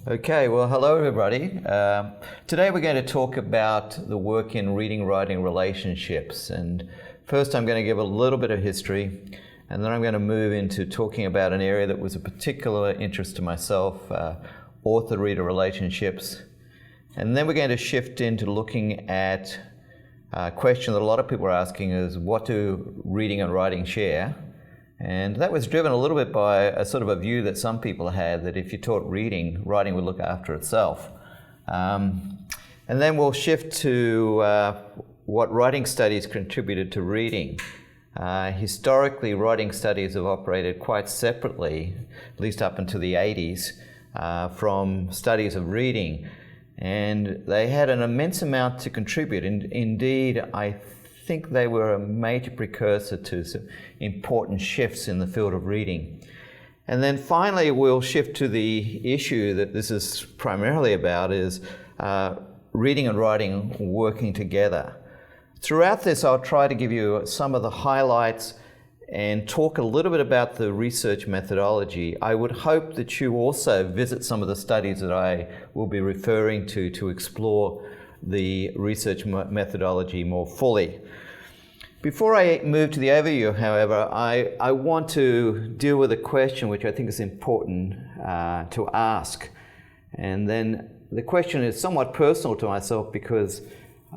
Okay, well, hello everybody. Today we're going to talk about the work in reading, writing, relationships. And first I'm going to give a little bit of history, and then I'm going to move into talking about an area that was a particular interest to myself, author-reader relationships. And then we're going to shift into looking at a question that a lot of people are asking is, what do reading and writing share? And that was driven a little bit by a sort of a view that some people had that if you taught reading, writing would look after itself. And then we'll shift to what writing studies contributed to reading. Historically, writing studies have operated quite separately, at least up until the 80s, from studies of reading. And they had an immense amount to contribute. Indeed, I think they were a major precursor to some important shifts in the field of reading. And then finally, we'll shift to the issue that this is primarily about, is reading and writing working together. Throughout this, I'll try to give you some of the highlights and talk a little bit about the research methodology. I would hope that you also visit some of the studies that I will be referring to explore the research methodology more fully. Before I move to the overview, however, I want to deal with a question which I think is important to ask. And then the question is somewhat personal to myself because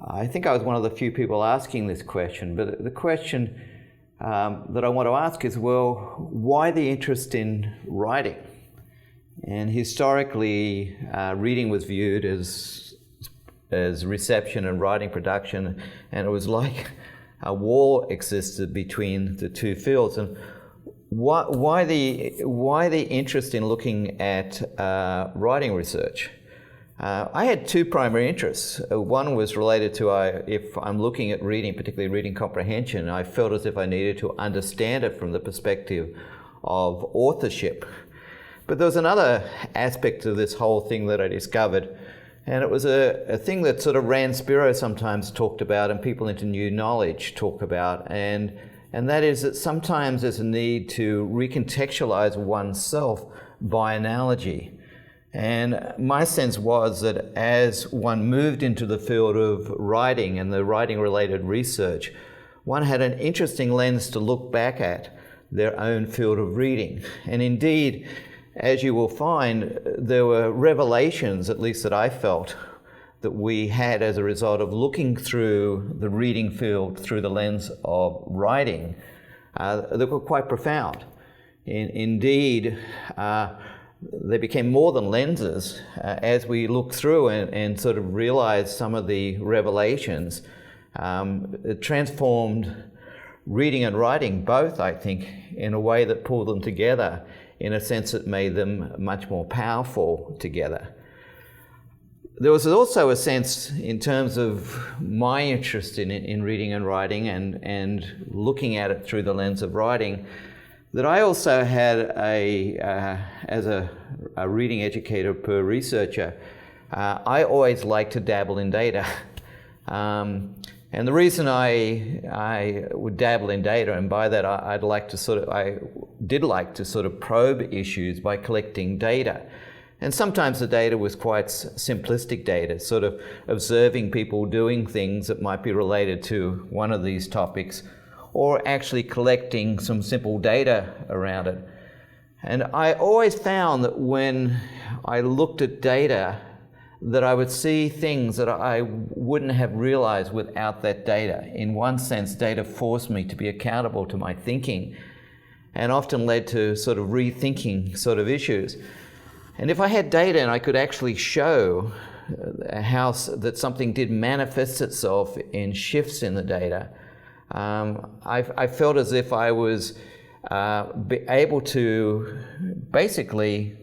I think I was one of the few people asking this question. But the question that I want to ask is, well, why the interest in writing? And historically, reading was viewed as reception and writing production, and it was like a wall existed between the two fields. And why the interest in looking at writing research? I had two primary interests. One was related to if I'm looking at reading, particularly reading comprehension, I felt as if I needed to understand it from the perspective of authorship. But there was another aspect of this whole thing that I discovered, and it was a thing that sort of Rand Spiro sometimes talked about and people into new knowledge talk about, and that is that sometimes there's a need to recontextualize oneself by analogy. And my sense was that as one moved into the field of writing and the writing-related research, one had an interesting lens to look back at their own field of reading. And indeed, as you will find, there were revelations, at least that I felt, that we had as a result of looking through the reading field through the lens of writing that were quite profound. Indeed, they became more than lenses as we looked through and sort of realized some of the revelations. It transformed reading and writing both, I think, in a way that pulled them together, in a sense that made them much more powerful together. There was also a sense in terms of my interest in reading and writing and looking at it through the lens of writing, that I also had as a reading educator per researcher, I always liked to dabble in data. And the reason I would dabble in data, and by that I did like to sort of probe issues by collecting data. And sometimes the data was quite simplistic data, sort of observing people doing things that might be related to one of these topics, or actually collecting some simple data around it. And I always found that when I looked at data, that I would see things that I wouldn't have realized without that data. In one sense, data forced me to be accountable to my thinking and often led to sort of rethinking sort of issues. And if I had data and I could actually show how that something did manifest itself in shifts in the data, I felt as if I was able to basically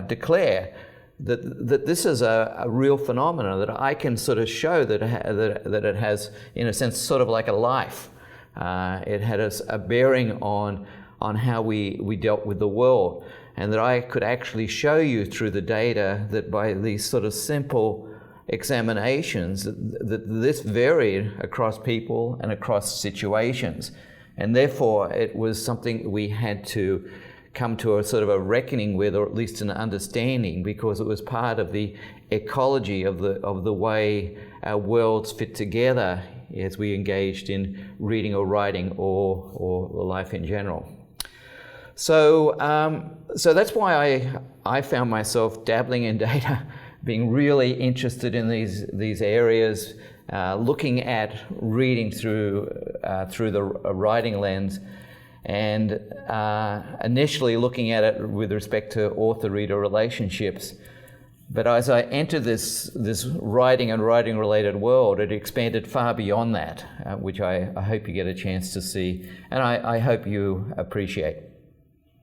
declare that this is a real phenomenon, that I can sort of show that it has, in a sense, sort of like a life. It had a bearing on how we dealt with the world, and that I could actually show you through the data that by these sort of simple examinations that this varied across people and across situations. And therefore, it was something we had to come to a sort of a reckoning with, or at least an understanding, because it was part of the ecology of the way our worlds fit together as we engaged in reading or writing or life in general. So that's why I found myself dabbling in data, being really interested in these areas, looking at reading through the writing lens, and initially looking at it with respect to author-reader relationships. But as I entered this writing and writing-related world, it expanded far beyond that, which I hope you get a chance to see, and I hope you appreciate.